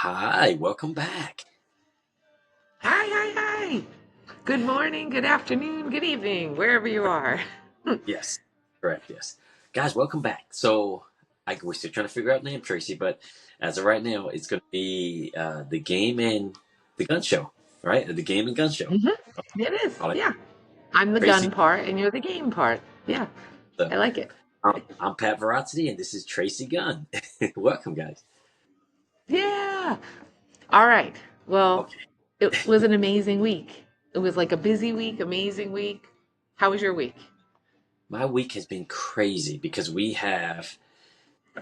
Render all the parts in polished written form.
Hi, welcome back. Hi, hi, hi. Good morning, good afternoon, good evening, wherever you are. Yes, correct. Yes, guys, welcome back. We're still trying to figure out name Tracy, but as of right now, it's going to be the Game and the Gun Show, right? The Game and Gun Show. hmm It is, Call it yeah. I'm the Tracy. gun part and you're the game part. Yeah, So, I like it. I'm Pat Veracity, and this is Tracy Gunn. Welcome, guys. Yeah. All right. Well, Okay, it was an amazing week. It was like a busy week, amazing week. How was your week? my week has been crazy because we have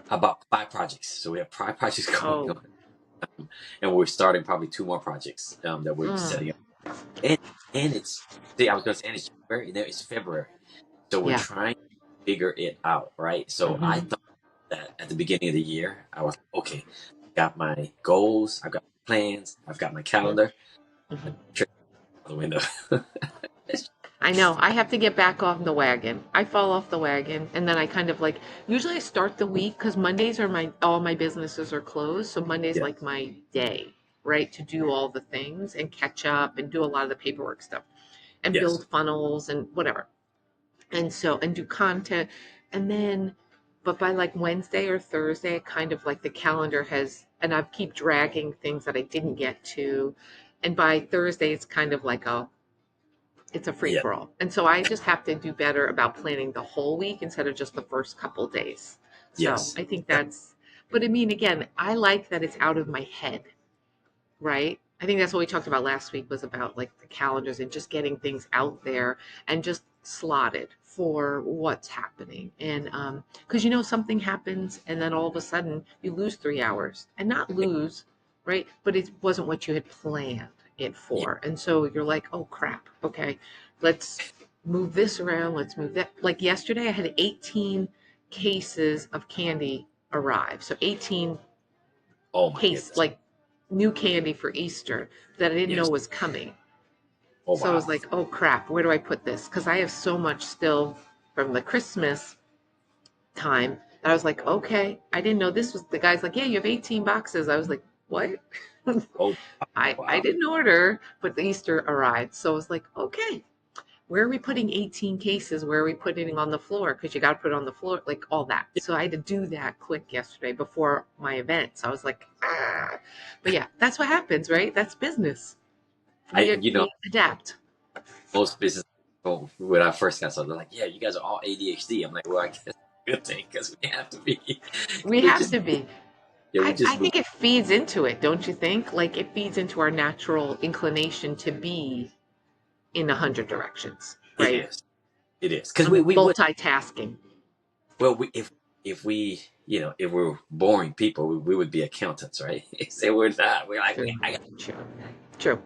about 5 projects. So we have 5 projects going Oh, on, and we're starting probably 2 more projects that we're setting mm, up. And and it's see, I was gonna say and it's January, no, it's February. So we're yeah. trying to figure it out, right? So I hmm thought that at the beginning of the year, I was like, okay, got my goals, I've got my plans, I've got my calendar, hmm trick out the window. I know. I have to get back on the wagon. I fall off the wagon and then I kind of like usually I start the week because Mondays are my all my businesses are closed. So Monday's Yeah. like my day, right? To do all the things and catch up and do a lot of the paperwork stuff and Yes. build funnels and whatever. And do content. And then but by like Wednesday or Thursday, kind of like the calendar has and I keep dragging things that I didn't get to. And by Thursday it's kind of like it's a free Yeah. for all. And so I just have to do better about planning the whole week instead of just the first couple days. So Yes. I think That- but I mean, again, I like that it's out of my head, right? I think that's what we talked about last week was about like the calendars and just getting things out there and just slotted for what's happening. And because something happens and then all of a sudden you lose 3 hours and not lose, right? But it wasn't what you had planned it yeah. for. And so you're like, oh crap, okay, let's move this around, let's move that. Like yesterday, I had 18 cases of candy arrive. So 18 Oh my case goodness. like new candy for Easter that I didn't know Yes. was coming. Oh So I was wow. like, oh crap, where do I put this? Because I have so much still from the Christmas time that I was like, okay, I didn't know this was the guy's like, yeah, you have 18 boxes. I was like, what? Oh I wow. didn't order, but the Easter arrived. So I was like, okay, where are we putting 18 cases? Where are we putting it on the floor? Because you got to put it on the floor, like all that. Yeah. So I had to do that quick yesterday before my event. So I was like, ah. But yeah, that's what happens, right? That's business. I We, we adapt. most business people, when I first got started, they're like, yeah, you guys are all ADHD. I'm like, well, I guess it's a good thing because we have to be. We We have just to be. we I just move. think it feeds into it, don't you think? Like it feeds into our natural inclination to be in 100 directions, It right? is. It is because I'm we would multitasking. well we if we if we're boring people we would be accountants, right? So we're not. We're like True, I got true, true.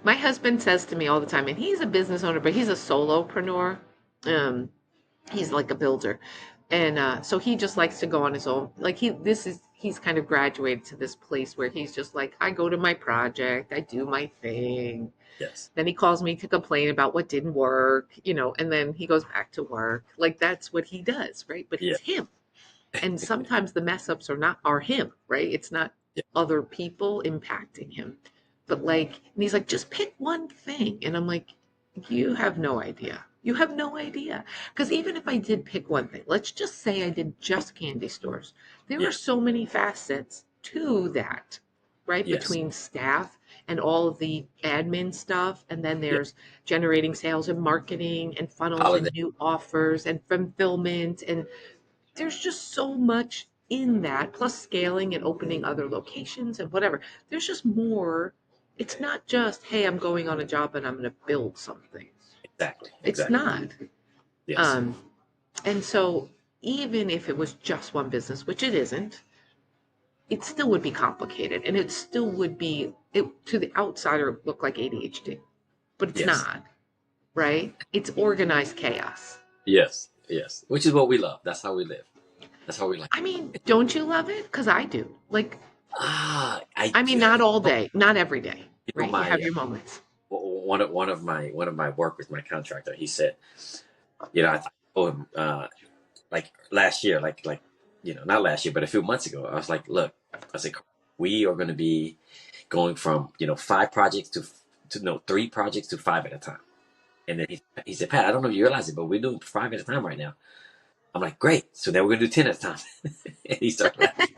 My husband says to me all the time, and he's a business owner, but he's a solopreneur. Um, he's like a builder, and so he just likes to go on his own. Like he's kind of graduated to this place where he's just like, I go to my project, I do my thing. yes Then he calls me to complain about what didn't work, and then he goes back to work. Like that's what he does, right? But yeah it's him. And sometimes the mess ups are him, right? It's not yeah other people impacting him. But like, and he's like, just pick one thing. And I'm like, you have no idea. You have no idea. Because even if I did pick one thing, let's just say I did just candy stores, there are yeah so many facets to that, right? yes Between staff and all of the admin stuff. And then yeah there's generating sales and marketing and funnels holiday and new offers and fulfillment. And there's just so much in that, plus scaling and opening other locations and whatever. There's just more. It's not just, hey, I'm going on a job and I'm going to build something. exactly It's exactly not. yes Um, and so even if it was just one business, which it isn't, it still would be complicated and it still would be, it to the outsider look like ADHD, but it's yes not, right? It's organized chaos. yes yes, which is what we love. That's how we live. That's how we like. I mean, don't you love it? Because I do. Like, I I mean, not all day, not every day, right? You have my your moments. one of my work with my contractor, he said, I told him like last year, like not last year, but a few months ago, I was like, look, I said, we are going to be going from 5 projects to no 3 projects to 5 at a time. And then he said, Pat, I don't know if you realize it, but we're doing 5 at a time right now. I'm like, great. So now we're going to do 10 at a time. And he started laughing.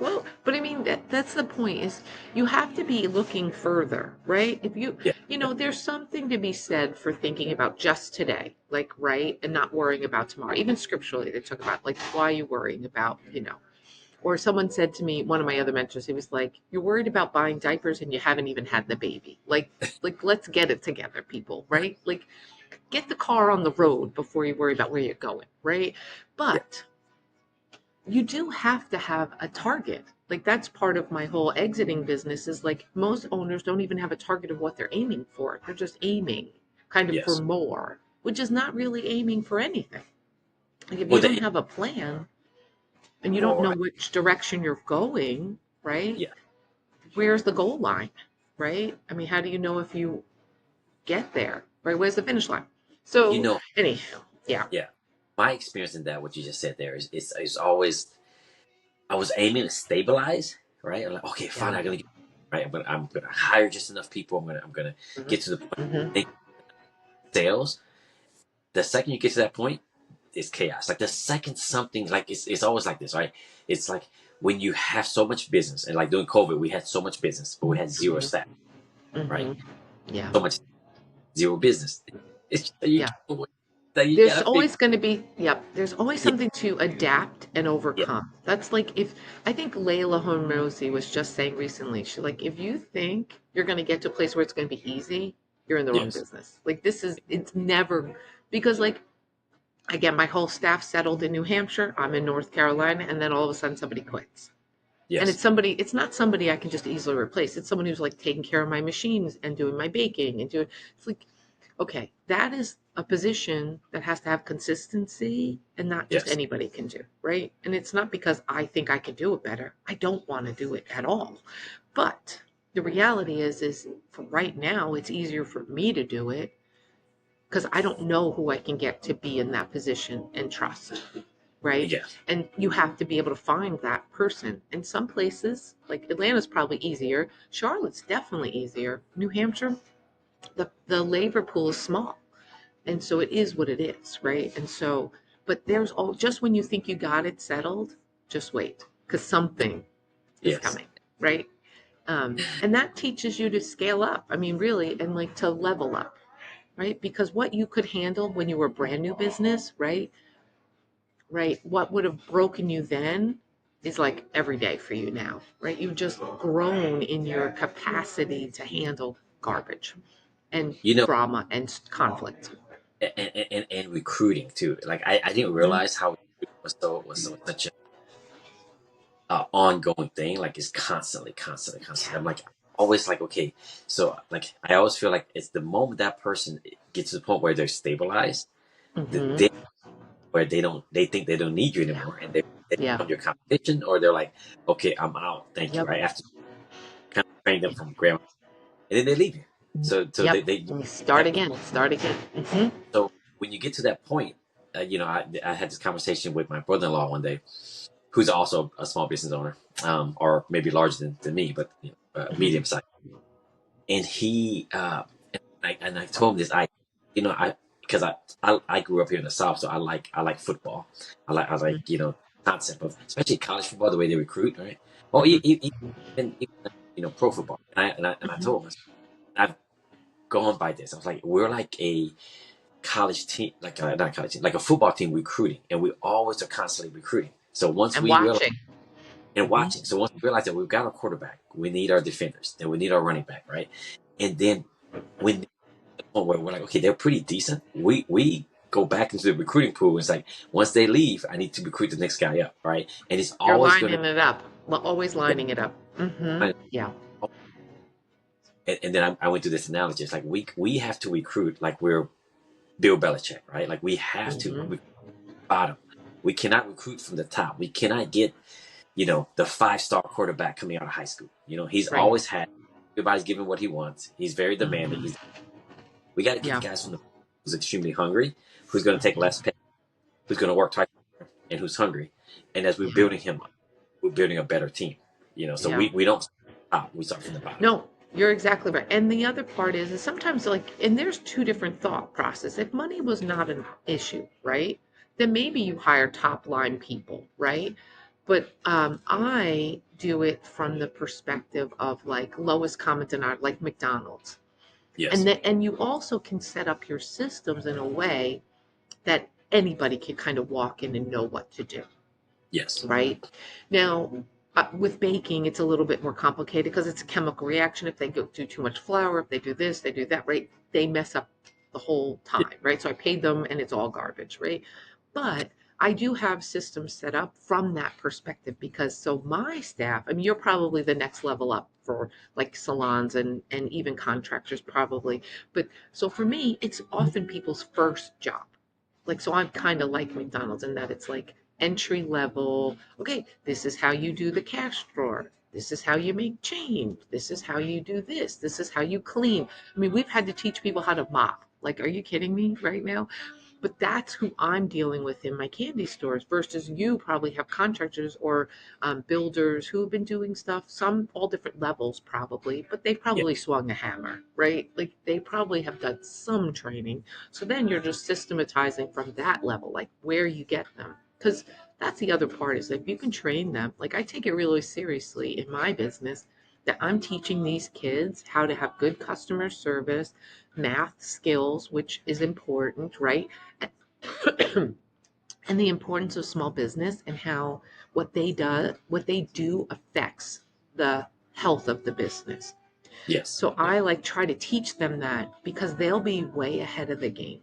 Well, but I mean that's the point is you have to be looking further, right? If you Yeah, you know, there's something to be said for thinking about just today, like right, and not worrying about tomorrow. Even scripturally, they talk about like why are you worrying about, or someone said to me, one of my other mentors, he was like, "You're worried about buying diapers and you haven't even had the baby. Like let's get it together, people, right? Like get the car on the road before you worry about where you're going, right?" yeah, But you do have to have a target. Like that's part of my whole exiting business is like most owners don't even have a target of what they're aiming for. They're just aiming kind of for yes. more, which is not really aiming for anything. Like if you Well, don't have a plan and you don't know right. which direction you're going, right? Yeah. Where's the goal line, right? I mean, how do you know if you get there, right? Where's the finish line? You So, know, anyhow, yeah. yeah. My experience in that, what you just said there, is always I was aiming to stabilize, right? I'm like, okay, fine, Yeah. I'm gonna get right. I'm gonna hire just enough people. I'm gonna get to the point Mm-hmm. of sales. The second you get to that point, it's chaos. Like the second something like it's always like this, right? It's like when you have so much business, and like during COVID, we had so much business, but we had zero Mm-hmm. staff, right? Mm-hmm. Yeah. So much zero business. It's just, Yeah. that you There's gotta figure. always going to be, yep, there's always Yeah, something to adapt and yeah, overcome. That's like if I think Layla Hormozi was just saying recently, she like, if you think you're going to get to a place where it's going to be easy, you're in the wrong yes, business. Like it's never, because like, again, my whole staff settled in New Hampshire. I'm in North Carolina. And then all of a sudden somebody quits. And yes, it's not somebody I can just easily replace. It's someone who's like taking care of my machines and doing my baking and doing, it's like, okay, that is a position that has to have consistency and not just yes. anybody can do, right? And it's not because I think I can do it better. I don't want to do it at all. But the reality is for right now, it's easier for me to do it because I don't know who I can get to be in that position and trust, right? Yes. And you have to be able to find that person. In some places, like Atlanta's probably easier. Charlotte's definitely easier. New Hampshire, the labor pool is small. And so it is what it is, right? And so, but there's all just when you think you got it settled, just wait because something is Yes. coming, right? And that teaches you to scale up. I mean, really, and like to level up, right? Because what you could handle when you were a brand new business, right? Right. What would have broken you then is like every day for you now, right? You've just grown in your capacity to handle garbage and You know, drama and conflict. and recruiting too. Like I didn't Mhm. realize how it was so such a ongoing thing. Like it's constantly. I'm like always like, okay, so like I always feel like it's the moment that person gets to the point where they're stabilized, the Hmm. day where they think they don't need you Yeah. anymore, and they Yeah. become your competition, or they're like, okay, I'm out, thank you, Yep. right? After kind of train them from grandma, and then they leave you. So Yep. they And start that again. Start again. Hmm. so when you get to that point, I had this conversation with my brother-in-law one day, who's also a small business owner, or maybe larger than me, but medium Hmm. sized. And I told him this. I because I grew up here in the South, so I like football. I like concept of especially college football, the way they recruit, right? Well, Hmm. even pro football. And I told him I've gone by this. I was like, we're like a college team, like not a college team, like a football team recruiting, and we always are constantly recruiting. So once And we realize watching. and Hmm. watching, so once we realize that we've got our quarterback, we need our defenders, then we need our running back, right? And then when the point where we're like, okay, they're pretty decent, we go back into the recruiting pool. It's like once they leave, I need to recruit the next guy up, right? And it's You're always going to lining it up. Always lining it up. Hmm. be. Yeah. And then I went through this analogy. It's like we have to recruit like we're Bill Belichick, right? Like we have to Hmm. recruit bottom. We cannot recruit from the top. We cannot get the 5-star quarterback coming out of high school. He's Right. always had everybody's giving what he wants. He's very demanding. Hmm. We got to get the Yeah. guys from the who's extremely hungry, who's going to take less pay, who's going to work twice, and who's hungry. And as we're Yeah. building him up, we're building a better team. So Yeah. we don't stop, we start from the bottom. No, you're exactly right. And the other part is sometimes like, and there's two different thought process. If money was not an issue, right? Then maybe you hire top line people, right? But I do it from the perspective of like lowest common denominator, like McDonald's. Yes, And you also can set up your systems in a way that anybody can kind of walk in and know what to do, yes, right? Now, with baking, it's a little bit more complicated because it's a chemical reaction. If they do too much flour, if they do this, they do that, right? They mess up the whole yeah, time, right? So I paid them and it's all garbage, right? But I do have systems set up from that perspective because so my staff, I mean, you're probably the next level up for like salons and even contractors probably. But so for me, it's often people's first job. Like, so I'm kind of like McDonald's in that it's like entry level. Okay, this is how you do the cash drawer. This is how you make change. This is how you do this. This is how you clean. I mean, we've had to teach people how to mop. Like, are you kidding me right now? But that's who I'm dealing with in my candy stores versus you probably have contractors or builders who have been doing stuff, some all different levels probably, but they yeah, probably swung a hammer, right? Like they probably have done some training. So then you're just systematizing from that level, like where you get them. Because that's the other part is if you can train them, like I take it really seriously in my business that I'm teaching these kids how to have good customer service, math skills, which is important, right? And the importance of small business and how what they do affects the health of the business. yes, So yeah, I like try to teach them that because they'll be way ahead of the game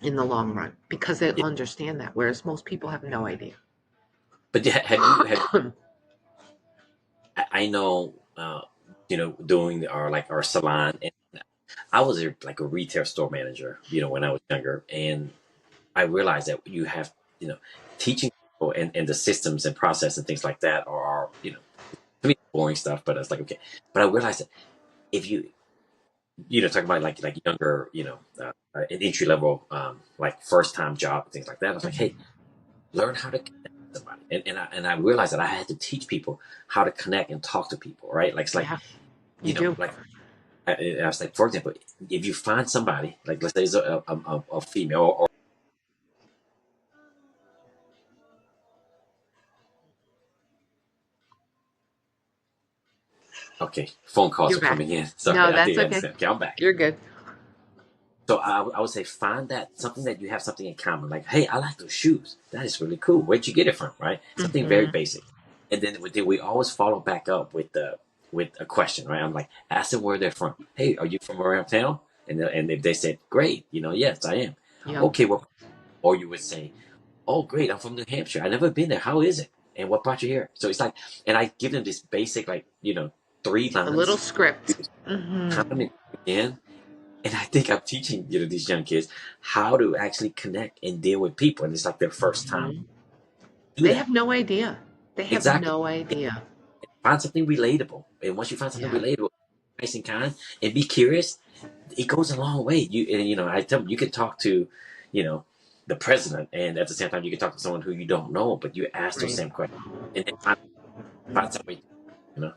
in the long run because they'll yeah. understand that, whereas most people have no idea. But yeah, have I know, doing our salon, and I was like a retail store manager, when I was younger, and I realized that you have, teaching people and the systems and process and things like that are, to me boring stuff, but it's like okay. But I realized that if you, talking about like younger, an entry level, like first time job and things like that, I was like, hey, learn how to connect with somebody, and I realized that I had to teach people how to connect and talk to people, right? Like it's like Yeah, you do. like I was like, for example, if you find somebody, like let's say it's a female, or okay, phone calls You're are back. coming in. No, Sorry, I that's didn't okay. understand. Okay, I'm back. You're good. So I would say find that something that you have something in common. Like, hey, I like those shoes. That is really cool. Where'd you get it from? Right? Something very Hmm. basic. And then we always follow back up with a question, right? I'm like, ask them where they're from. Hey, are you from around town? And if they said, great, yes, I am. Yep. Okay, well, or you would say, oh, great, I'm from New Hampshire. I've never been there. How is it? And what brought you here? So it's like, and I give them this basic, like, three A little lines. script. Hmm. Time and again. And I think I'm teaching, these young kids how to actually connect and deal with people. And it's like their first time Hmm. do They that. have no idea. They have Exactly. no idea. Find something relatable. And once you find something Yeah. relatable, nice and kind, and be curious, it goes a long way. I tell them you can talk to, you know, the president, and at the same time you can talk to someone who you don't know, but you ask those Right. same questions and then find something, you know.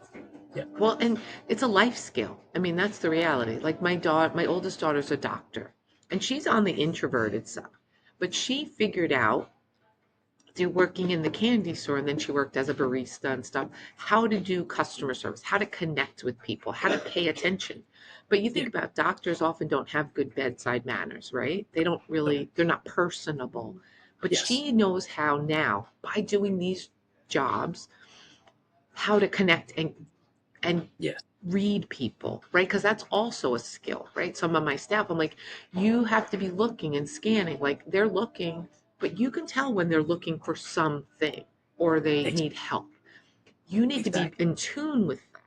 Yeah. Well, and it's a life skill. I mean, that's the reality. Like my oldest daughter's a doctor, and she's on the introverted side, but she figured out through working in the candy store, and then she worked as a barista and stuff, how to do customer service, how to connect with people, how to pay attention. But you Yeah. think about doctors often don't have good bedside manners, right? They don't So, really, they're not personable. But yes. she knows how now by doing these jobs how to connect and Yes. read people, right? Because that's also a skill, right? Some of my staff, I'm like, you have to be looking and scanning, like they're looking, but you can tell when they're looking for something or they Ex- need help. You need to be exactly. in tune with that.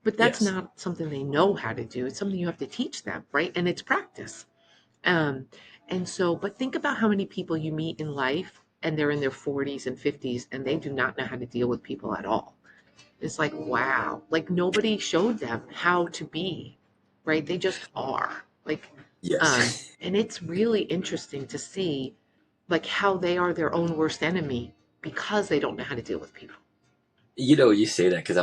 But that's Yes. not something they know how to do. It's something you have to teach them, right? And it's practice. Um, and so, but think about how many people you meet in life and they're in their 40s and 50s and they do not know how to deal with people at all. It's like, wow, like nobody showed them how to be, right? They just are. Yes. And it's really interesting to see like how they are their own worst enemy because they don't know how to deal with people. You say that because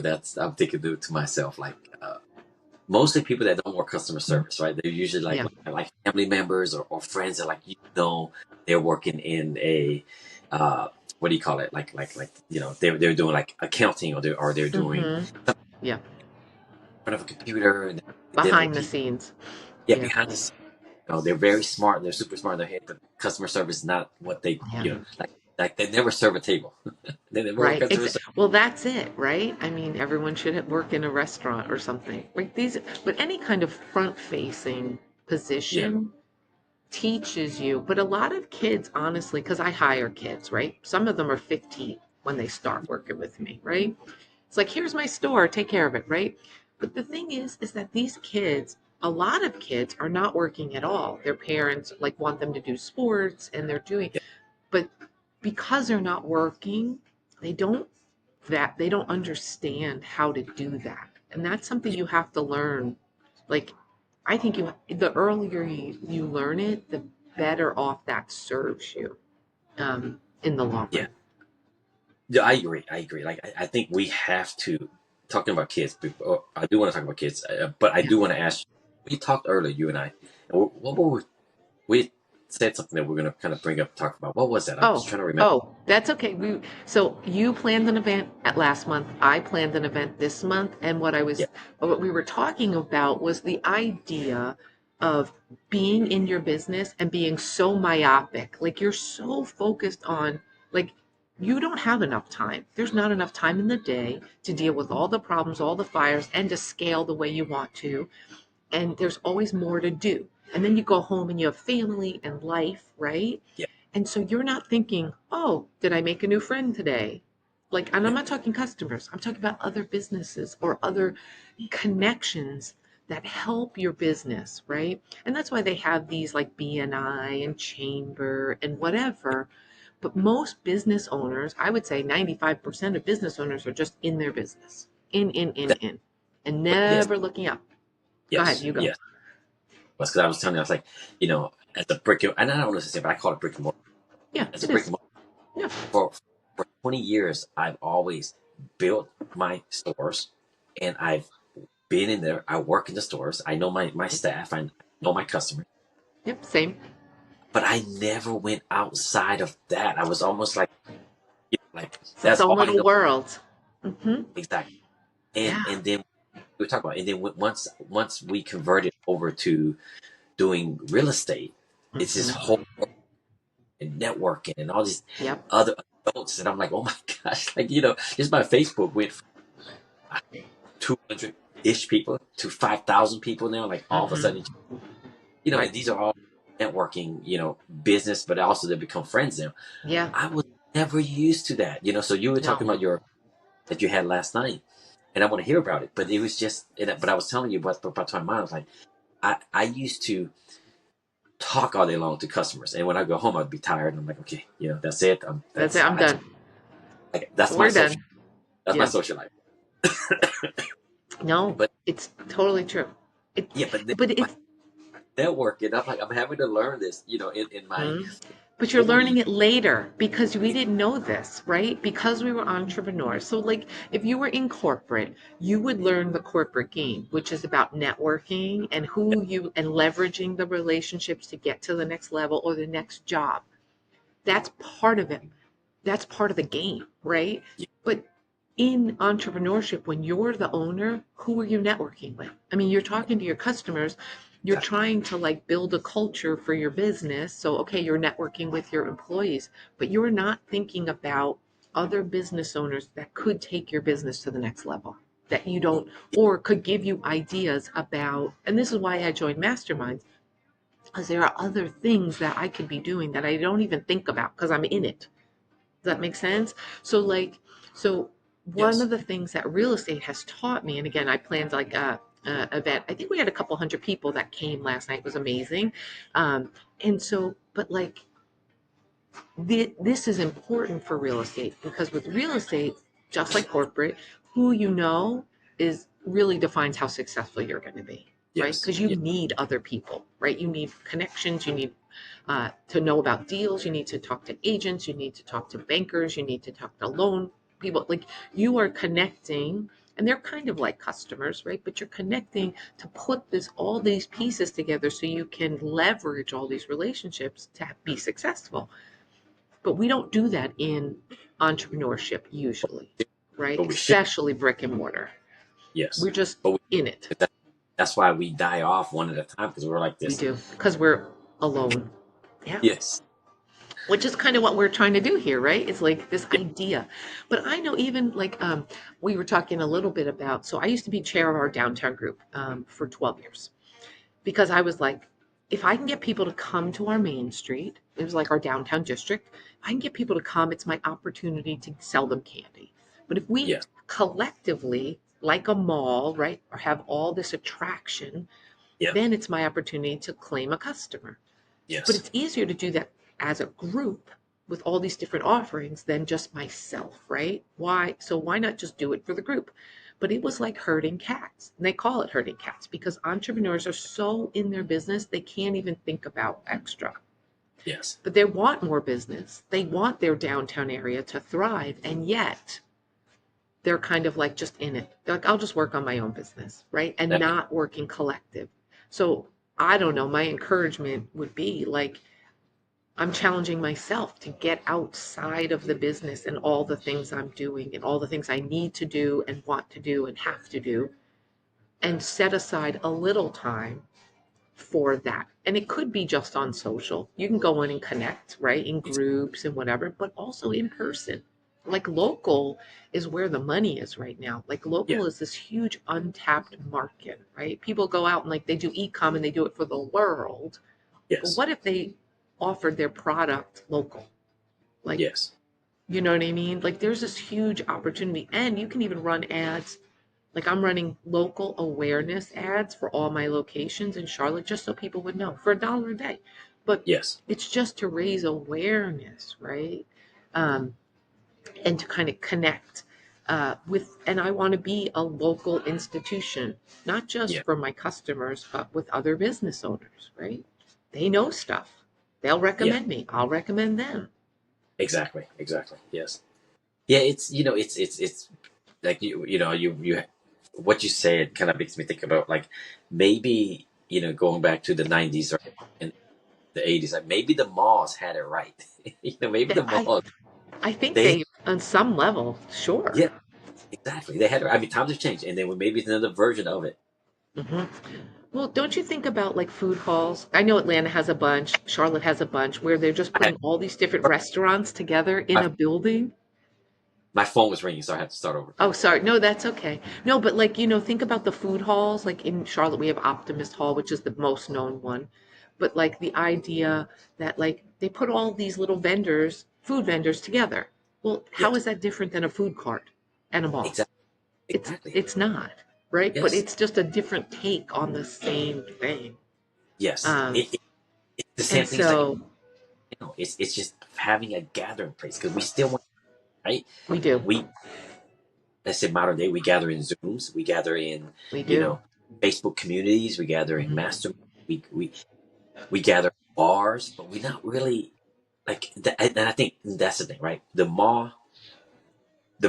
that's I'm thinking to myself like mostly people that don't work customer service, right? They're usually Yeah. like family members or friends that like they're working in a uh what do you call it? Like they're doing like accounting or they're doing Mm-hmm. some Yeah. kind of a computer and they're dealing with Behind the people. scenes. Yeah, Yeah. behind the scenes. They're very smart. They're super smart in their head, but customer service is not what they Yeah. like they never serve a table. They never work Right. customer service. Well, that's it, right? I mean, everyone should work in a restaurant or something. Like these, but any kind of front-facing Yeah, position teaches you. But a lot of kids, honestly, because I hire kids, right? Some of them are 15 when they start working with me, right? It's like, here's my store, take care of it, right? But the thing is that these kids, a lot of kids are not working at all. Their parents like want them to do sports and they're doing, yeah, but because they're not working, they don't they don't understand how to do that. And that's something yeah, you have to learn. Like I think the earlier you learn it, the better off that serves you in the long yeah. run. Yeah, I agree. I agree. Like I think we have to talking about kids. I do want to talk about kids, but I Yeah. do want to ask you. We talked earlier, you and I, and what were we said something that we're going to kind of bring up, talk about. What was that? I was Oh, trying to remember. oh, that's okay. So you planned an event at last month. I planned an event this month, and Yeah, what we were talking about was the idea of being in your business and being so myopic. Like you're so focused on like you don't have enough time. There's not enough time in the day to deal with all the problems, all the fires, and to scale the way you want to, and there's always more to do. And then you go home and you have family and life, right? yeah, And so you're not thinking, oh, did I make a new friend today? Like, and I'm yeah, not talking customers, I'm talking about other businesses or other connections that help your business, right? And that's why they have these like BNI and chamber and whatever. But most business owners, I would say 95% of business owners are just in their business, that, in, and yes, never looking up. Go ahead, yes, you go. yes. Because I was telling you, I was like, as a and I don't know what to say, but I call it brick and mortar. Yeah, As a it brick is. and mortar Yeah. for 20 years, I've always built my stores, and I've been in there. I work in the stores. I know my staff. I know my customers. Yep, same. But I never went outside of that. I was almost like, It's its that's own all I little know world. Hmm. exactly. Yeah. And then we talk about, it. And then once we converted over to doing real estate, it's this Hmm. whole and networking and all these Yep. other adults, and I'm like, oh my gosh, just my Facebook went from 200 ish people to 5,000 people now. Like all of a Hmm. sudden, Right. and these are all networking, business, but also they become friends now. Yeah. I was never used to that, So you were No. talking about your that you had last night, and I want to hear about it. But it was just, but I was telling you about my mind. I was like, I used to talk all day long to customers, and when I go home, I'd be tired. And I'm like, okay, that's it. That's it. I'm done. That's my We're social. done. That's my Yeah. social life. No, But it's totally true. It, yeah, but then but my it's, networking, I'm like, I'm having to learn this, in my mhm. But you're 40. learning it later because we didn't know this, right? Because we were entrepreneurs. So, like, if you were in corporate, you would learn the corporate game, which is about networking and and leveraging the relationships to get to the next level or the next job. That's part of it. That's part of the game, right? Yeah, But in entrepreneurship, when you're the owner, who are you networking with? I mean, you're talking to your customers, you're exactly. trying to like build a culture for your business. So, okay, you're networking with your employees, but you're not thinking about other business owners that could take your business to the next level that you don't, or could give you ideas about. And this is why I joined masterminds, because there are other things that I could be doing that I don't even think about because I'm in it. Does that make sense? So like, so one Yes. of the things that real estate has taught me, and again, I planned like a event. I think we had a couple hundred people that came last night. It was amazing. And so, but like this is important for real estate because with real estate, just like corporate, who you know is really defines how successful you're going to be, right? Yes. Because you Yeah. need other people, right? You need connections, you need to know about deals, you need to talk to agents, you need to talk to bankers, you need to talk to loan. people, like you are connecting, and they're kind of like customers, right? But you're connecting to put this all these pieces together so you can leverage all these relationships to be successful. But we don't do that in entrepreneurship usually, right? but we should. Especially brick and mortar. Yes, We're just but in it. that's why we die off one at a time because we're like We this. do because we're alone. Yeah. Yes. Which is kind of what we're trying to do here, right? It's like this Yeah. idea. But I know even like we were talking a little bit about, so I used to be chair of our downtown group for 12 years because I was like, if I can get people to come to our main street, it was like our downtown district, if I can get people to come, it's my opportunity to sell them candy. But if we Yes. collectively, like a mall, right, or have all this attraction, Yeah. then it's my opportunity to claim a customer. But Yes. it's easier to do that as a group with all these different offerings than just myself, right? Why? So why not just do it for the group? But it Yeah. was like herding cats. And they call it herding cats because entrepreneurs are so in their business, they can't even think about extra. Yes. But they want more business. They want their downtown area to thrive. And yet they're kind of like just in it. They're like, I'll just work on my own business, right? And That makes, not working collective. So I don't know. My encouragement would be like, I'm challenging myself to get outside of the business and all the things I'm doing and all the things I need to do and want to do and have to do, and set aside a little time for that. And it could be just on social. You can go in and connect, right, in groups and whatever, but also in person. Like local is where the money is right now. Like yeah. local is this huge untapped market, right? People go out and like they do e-com and they do it for the world. But Yes. what if they offered their product local? Like, Yes. you know what I mean? Like, there's this huge opportunity, and you can even run ads. Like, I'm running local awareness ads for all my locations in Charlotte just so people would know for $1 a day. But Yes. it's just to raise awareness, right? Um, and to kind of connect with, and I want to be a local institution, not just Yeah. for my customers, but with other business owners, right? They know stuff. They'll Yeah. recommend me. I'll recommend them. Exactly. Exactly. Yes. Yeah. It's it's like you what you said kind of makes me think about like maybe going back to the 90s or in the 80s, like maybe the malls had it right. Maybe the I malls I think they they, on some level, sure. yeah, exactly, they had it. I mean, times have changed, and then maybe it's another version of it. Hmm. Well, don't you think about like food halls? I know Atlanta has a bunch, Charlotte has a bunch, where they're just I had putting all these different restaurants together in my, a building. my phone was ringing, so I had to start over. Oh, sorry. No, that's okay. No, but like, think about the food halls. Like in Charlotte, we have Optimist Hall, which is the most known one. But like the idea that like they put all these little vendors, food vendors together. Well, how Yes, is that different than a food cart and a mall? exactly, It's exactly. it's not, right? But Yes, it's just a different take on the same thing. yes. Um, It's the and same thing as like so it's just having a gathering place because we still want, right. we do. We Let's say modern day, we gather in Zooms, we gather in We you do. know Facebook communities, we gather in Hmm. master, we gather in bars, but we're not really like that. And I think that's the thing, right? The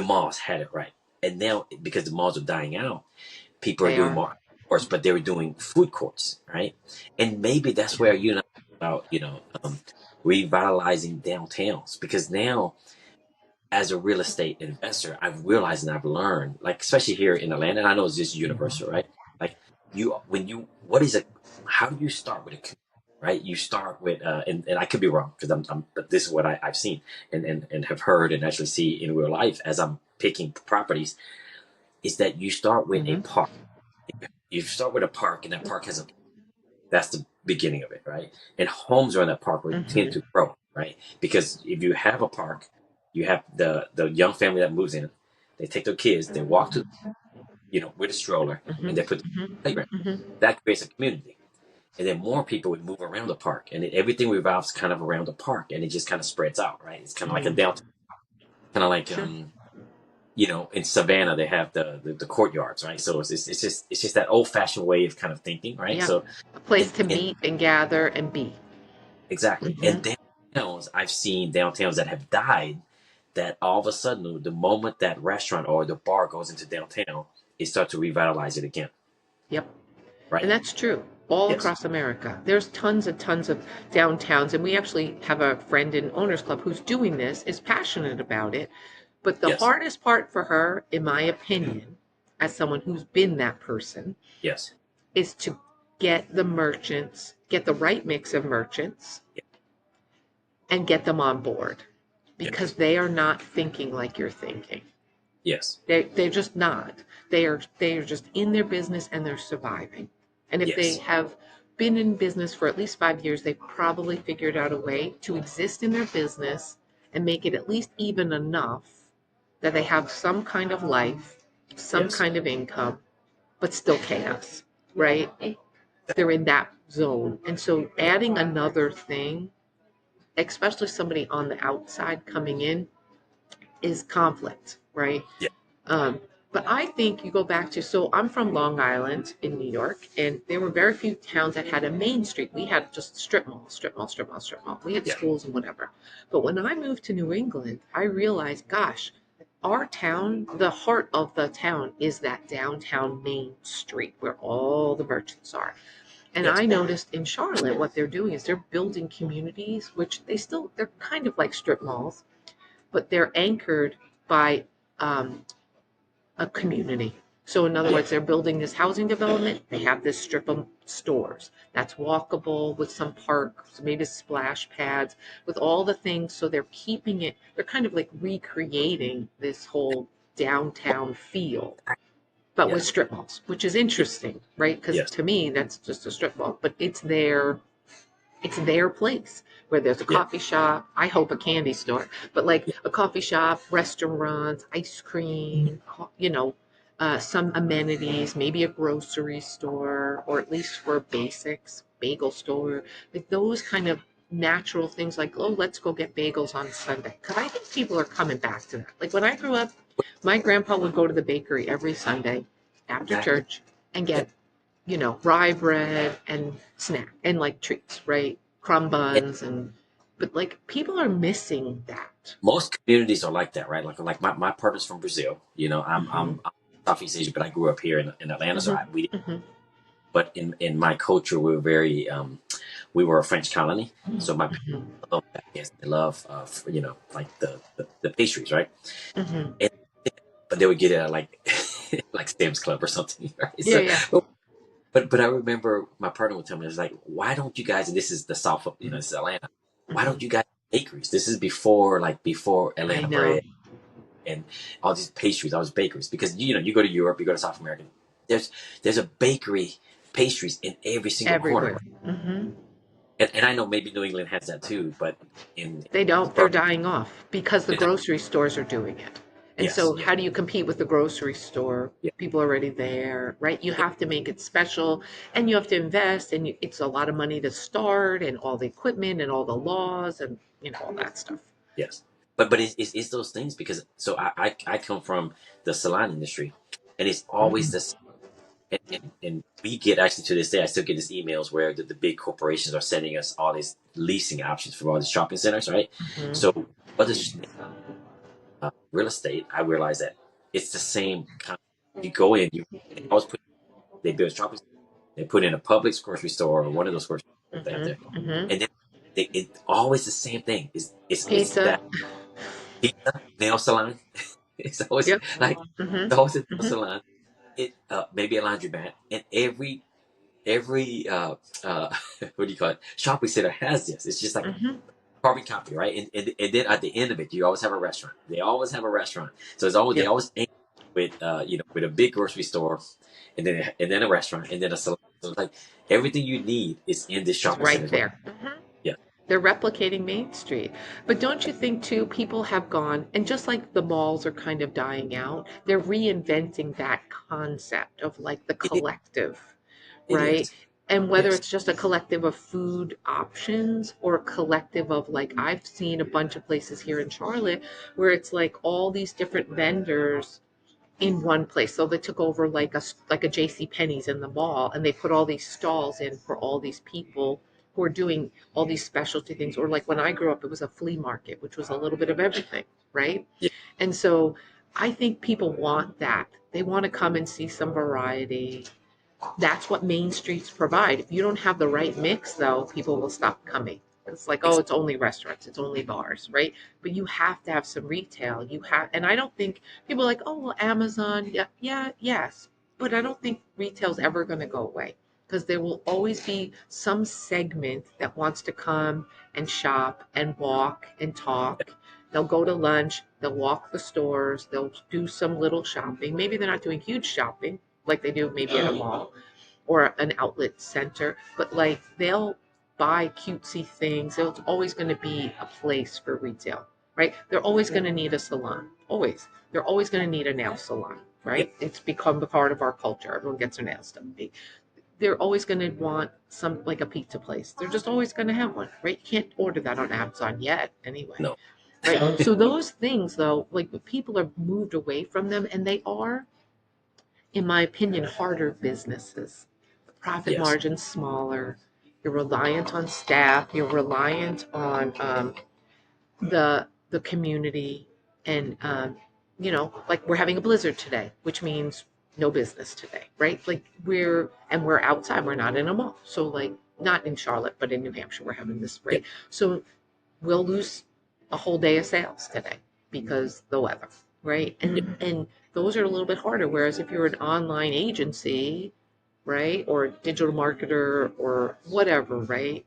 malls had it right, and now because the malls are dying out, people are They doing are. more courts, but they were doing food courts, right? And maybe that's where you know about revitalizing downtowns, because now as a real estate investor, I've realized and I've learned, like especially here in Atlanta, and I know it's just universal, right? Like what is a, how do you start with a community, right? You start with, and I could be wrong because but this is what I've seen and have heard and actually see in real life as I'm picking properties, is that you start with a Hmm. park. You start with a park, and that park has a, that's the beginning of it, right? And homes around that park will tend Hmm. to grow, right? Because if you have a park, you have the young family that moves in, they take their kids, they walk to, with a stroller, Hmm. and they put the playground. Hmm. Hmm. That creates a community. And then more people would move around the park, and everything revolves kind of around the park, and it just kind of spreads out, right? It's kind of like a downtown, kind of like Sure. in Savannah they have the courtyards, right? So it's just that old fashioned way of kind of thinking, right? Yeah. So A place and, to and meet and gather and be. exactly. And Hmm. downtowns, I've seen downtowns that have died that all of a sudden, the moment that restaurant or the bar goes into downtown, it starts to revitalize it again, Yep. And right? that's true all Yes, across America. There's tons and tons of downtowns, and we actually have a friend in Owners Club who's doing this, is passionate about it. But the yes, hardest part for her, in my opinion, as someone who's been that person, yes, is to get the merchants, get the right mix of merchants, and get them on board because yes, they are not thinking like you're thinking. yes, They're just not. They are just in their business and they're surviving. And if they yes, have been in business for at least 5 years, they've probably figured out a way to exist in their business and make it at least even enough that they have some kind of life, some yes, kind of income, but still chaos, right? They're in that zone. And so adding another thing, especially somebody on the outside coming in, is conflict, right? yes, Um, but I think you go back to, so I'm from Long Island in New York, and there were very few towns that had a main street. We had just strip mall, strip mall, strip mall, strip mall. We had yes, schools and whatever. But when I moved to New England, I realized, gosh, our town, the heart of the town is that downtown main street where all the merchants are. And yes, I noticed in Charlotte, what they're doing is they're building communities, which they're kind of like strip malls, but they're anchored by a community. So, in other words, yes, they're building this housing development. They have this strip of stores that's walkable with some parks, maybe splash pads, with all the things. So, they're keeping it, they're kind of like recreating this whole downtown feel, but with yes, strip malls, which is interesting, right? Because yes, to me, that's just a strip mall, but it's their place where there's a yes, coffee shop. I hope a candy store, but like a coffee shop, restaurants, ice cream, some amenities, maybe a grocery store, or at least for basics, bagel store, like those kind of natural things like, oh, let's go get bagels on Sunday. Because I think people are coming back to that. Like when I grew up, my grandpa would go to the bakery every Sunday after exactly. church and Yes. get rye bread and snack and like treats, right? Crumb And buns but like people are missing that. most communities are like that, right? Like my partner's from Brazil. Hmm. I'm Southeast Asia, but I grew up here in Atlanta, so Hmm. we. Hmm. But in my culture, we were very we were a French colony, so my people Hmm. love that. Yes, they love like the pastries, right? Hmm. And, but they would get it at like like Sam's Club or something, right? Yeah, So, yeah. but I remember my partner would tell me, it's like, why don't you guys? And this is the South, this is Atlanta. Why Hmm. don't you guys have bakeries? This is before I Atlanta know. bread and all these pastries, all these bakeries. Because you go to Europe, you go to South America. There's there's a bakery pastries in every single corner, Everywhere. right? Hmm. And I know maybe New England has that too, but in They don't. They're suburban, dying off because the they're not. grocery stores are doing it. And Yes, so, yes, how do you compete with the grocery store? yeah, People are already there, right? You have to make it special and you have to invest, and it's a lot of money to start, and all the equipment, and all the laws, and all that stuff. yes. But it's those things because so I come from the salon industry, and it's always Hmm. this. And we get actually to this day, I still get these emails where the big corporations are sending us all these leasing options for all these shopping centers, right? Hmm. So whether it's real estate, I realize that it's the same. You go in, they always put they build shopping, they put in a Publix grocery store or one of those grocery stores they have Hmm. there, Hmm. and then it's always the same thing. It's Pizza. that pizza nail salon. It's always Yep. like Hmm. it's always a nail Hmm. salon. It maybe a laundromat, and every what do you call it, shopping center has this. It's just like Hmm. carbon copy, right? And then at the end of it, you always have a restaurant. They always have a restaurant. So it's always they Yep. always end with with a big grocery store, and then a restaurant, and then a salon. So it's like everything you need is in this It's shopping center. right there. Yeah, They're replicating Main Street. But don't you think, too, people have gone, and just like the malls are kind of dying out, they're reinventing that concept of like the it is. collective, It right? is. And whether Yes, it's just a collective of food options or a collective of like, I've seen a bunch of places here in Charlotte where it's like all these different vendors in one place. So they took over like a JC Penney's in the mall and they put all these stalls in for all these people who are doing all these specialty things. Or like when I grew up, it was a flea market, which was a little bit of everything, right? Yeah. And so I think people want that. They want to come and see some variety. That's what main streets provide. If you don't have the right mix, though, people will stop coming. It's like, oh, Exactly. it's only restaurants, it's only bars, right? But you have to have some retail. You have, and I don't think people are like, oh, well, Amazon, yeah, yeah, yes, but I don't think retail's ever going to go away because there will always be some segment that wants to come and shop and walk and talk. They'll go to lunch, they'll walk the stores, they'll do some little shopping. Maybe they're not doing huge shopping like they do maybe at a mall or an outlet center, but like they'll buy cutesy things. There's always going to be a place for retail, right? They're always going to need a salon, always. They're always going to need a nail salon, Yeah. right? It's become a part of our culture. Everyone gets their nails done. They're always going to want some, like a pizza place. They're just always going to have one, right? You can't order that on Amazon yet, anyway. No. Right. So those things, though, like people are moved away from them, and they are, in my opinion, harder businesses. The profit Yes. margin's smaller. You're reliant on staff. You're reliant on the community, and like we're having a blizzard today, which means no business today, right? Like we're outside. We're not in a mall, so like not in Charlotte, but in New Hampshire, we're having this, Yeah. right? So we'll lose a whole day of sales today because the weather, right? Yeah. And those are a little bit harder. Whereas if you're an online agency, right, or a digital marketer or whatever, right,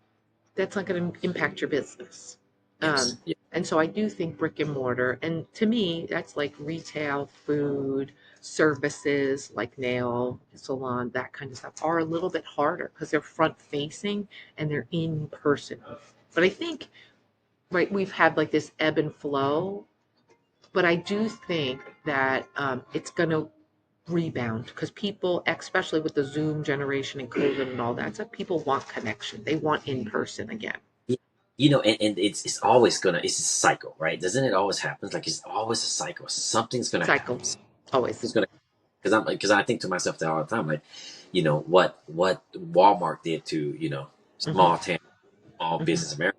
that's not going to impact your business. Yes. Yeah. And so I do think brick and mortar, and to me, that's like retail, food, services like nail salon, that kind of stuff are a little bit harder because they're front facing and they're in person. But I think, right, we've had like this ebb and flow, but I do think that it's going to rebound because people, especially with the Zoom generation and COVID and all that stuff, people want connection. They want in person again. Yeah. And it's always gonna it's a cycle, right? Doesn't it always happen? Like it's always a cycle. Something's gonna happen. Cycle, always. Something's gonna because I think to myself that all the time, like, what Walmart did to, Hmm. small town, small Hmm. business America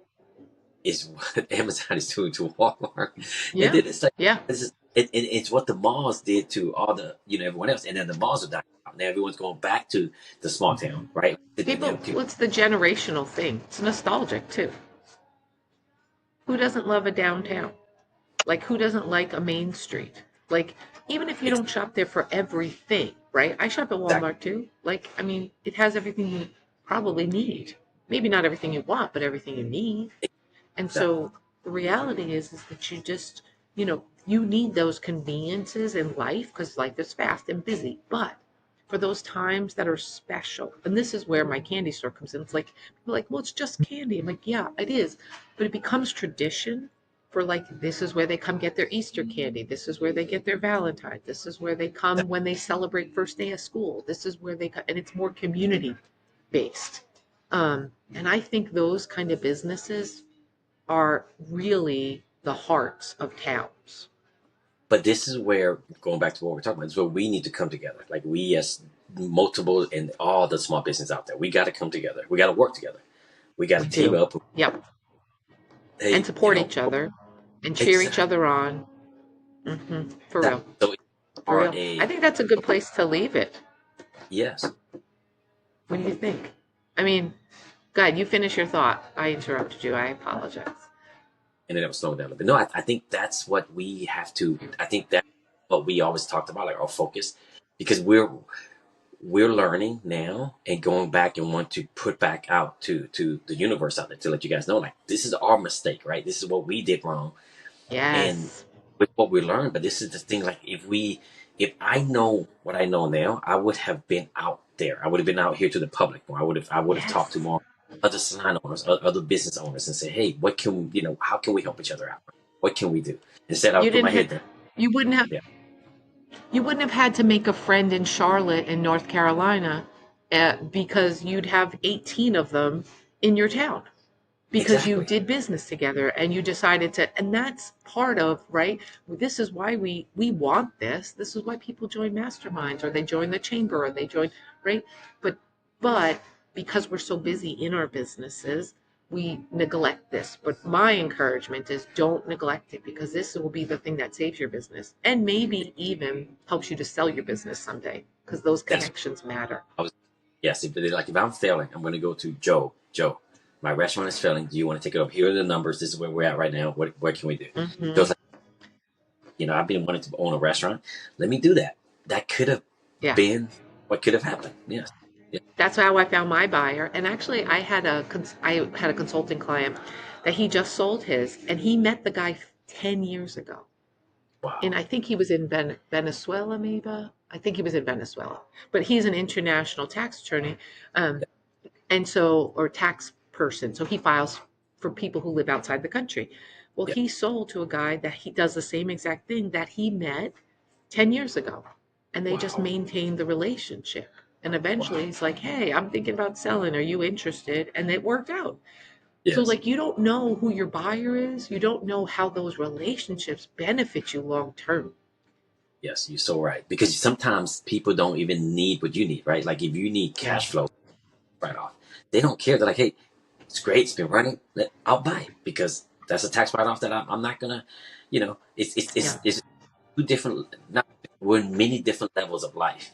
is what Amazon is doing to Walmart. And Yeah, then it's like yeah. it's what the malls did to all the, everyone else. And then the malls are dying out. Now everyone's going back to the small town, right? Now People, people, what's the generational thing? It's nostalgic too. Who doesn't love a downtown? Like, who doesn't like a main street? Like, even if you don't shop there for everything, right? I shop at exactly, Walmart too. Like, I mean, it has everything you probably need. Maybe not everything you want, but everything you need. And exactly. so the reality is that you just, you need those conveniences in life because life is fast and busy. But for those times that are special, and this is where my candy store comes in. It's like people are like, well, it's just candy. I'm like, yeah, it is, but it becomes tradition. For like, this is where they come get their Easter candy. This is where they get their Valentine. This is where they come when they celebrate first day of school. This is where they come, and it's more community based. And I think those kind of businesses are really the hearts of towns. But this is where, going back to what we're talking about, is where we need to come together. Like we, as multiple and all the small business out there, we got to come together. We got to work together. We got We to team do. up. Yep. And Hey, support each other and cheer each exactly. other on. For real. So if you For are real. I think that's a good place to leave it. yes, What do you think? I mean, God, you finish your thought. I interrupted you. I apologize. and then it was slowing down a bit. No, I think that's what we have to. I think that's what we always talked about, like our focus, because we're learning now and going back and want to put back out to the universe out there to let you guys know, like this is our mistake, right? This is what we did wrong, and Yes. with what we learned. But this is the thing, like if I know what I know now, I would have been out there. I would have been out here to the public more. I would have talked to Yes. more other salon owners, other business owners, and say, hey, how can we help each other out? What can we do? Instead, I You would put my didn't head have, down. you wouldn't have, Yeah, you wouldn't have had to make a friend in Charlotte in North Carolina because you'd have 18 of them in your town because you exactly. did business together and you decided to, and that's part of, right, this is why we want this is why people join masterminds or they join the chamber or they join, right, but because we're so busy in our businesses, we neglect this. But my encouragement is don't neglect it, because this will be the thing that saves your business and maybe even helps you to sell your business someday, because those That's connections matter. I was yes. If I'm failing, I'm going to go to Joe. Joe, my restaurant is failing. Do you want to take it up? Here are the numbers. This is where we're at right now. What can we do? Hmm. Joe's like, I've been wanting to own a restaurant. Let me do that. That could have Yeah. been what could have happened. Yes. Yeah. That's how I found my buyer. And actually, I had a consulting client that he just sold his, and he met the guy 10 years ago. And Wow. I think he was in Venezuela, maybe. I think he was in Venezuela, but he's an international tax attorney, um, and so or tax person. So he files for people who live outside the country. Well, Yeah. he sold to a guy that he does the same exact thing that he met 10 years ago, and they just Wow. maintained the relationship. And eventually Wow. he's like, hey, I'm thinking about selling. Are you interested? And it worked out. So, Yes. like, you don't know who your buyer is. You don't know how those relationships benefit you long term. Yes. You're so right. Because sometimes people don't even need what you need, right? Like if you need Yeah. cash flow right off, they don't care. They're like, hey, it's great. It's been running. I'll buy it because that's a tax write off that I'm not gonna, Yeah. it's two different. Not we're in many different levels of life,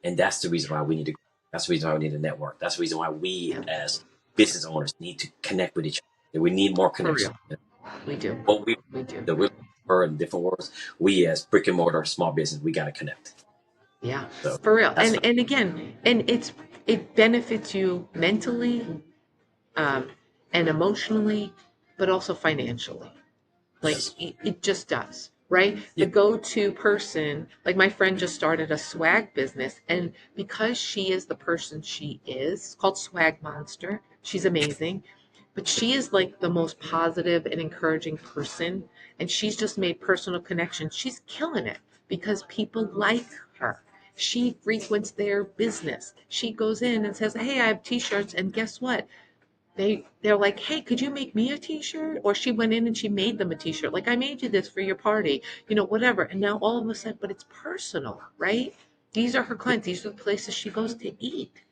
and that's the reason why we need to. That's the reason why we need a network. That's the reason why we Yeah. as business owners need to connect with each other. We need more For connection. real. We do. What we We do. the we are in different worlds. We as brick and mortar small business, we got to connect. Yeah. So For real. that's And again, and it benefits you mentally, um, and emotionally, but also financially. Like yes, it just does, right? The yeah, go-to person, like my friend just started a swag business, and because she is the person she is, it's called Swag Monster. She's amazing, but she is like the most positive and encouraging person, and she's just made personal connections. She's killing it because people like her. She frequents their business. She goes yeah, in and says, "Hey, I have t-shirts," and guess what? They're like, hey, could you make me a t-shirt? Or she went in and she made them a t-shirt, like, I made you this for your party, whatever. And now all of a sudden, but it's personal, right? These are her yeah, clients, these are the places she goes to eat,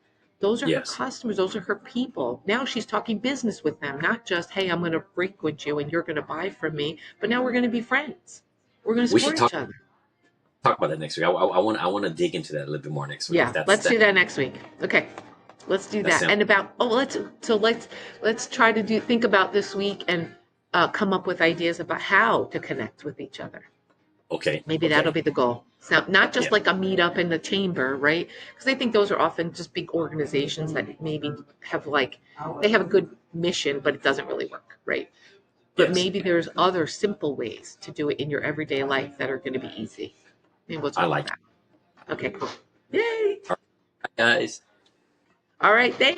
those are her yes. customers, those are her people. Now she's talking business with them, not just, hey, I'm going to frequent you and you're going to buy from me, but now we're going to be friends, we're going to We should support talk each other. about that next week. I want to dig into that a little bit more next week. Yeah, That's let's that do that next week. Okay. Let's do that that. sounds And about let's try to think about this week and come up with ideas about how to connect with each other. okay. Maybe that'll Okay. be the goal. So not Yeah. just like a meetup in the chamber, right? Because I think those are often just big organizations that maybe have like they have a good mission, but it doesn't really work, right? But Yes. maybe there's other simple ways to do it in your everyday life that are going to be easy. Maybe we'll I talk about like it. that. Okay, cool. Yay! All right, guys. All right, thanks.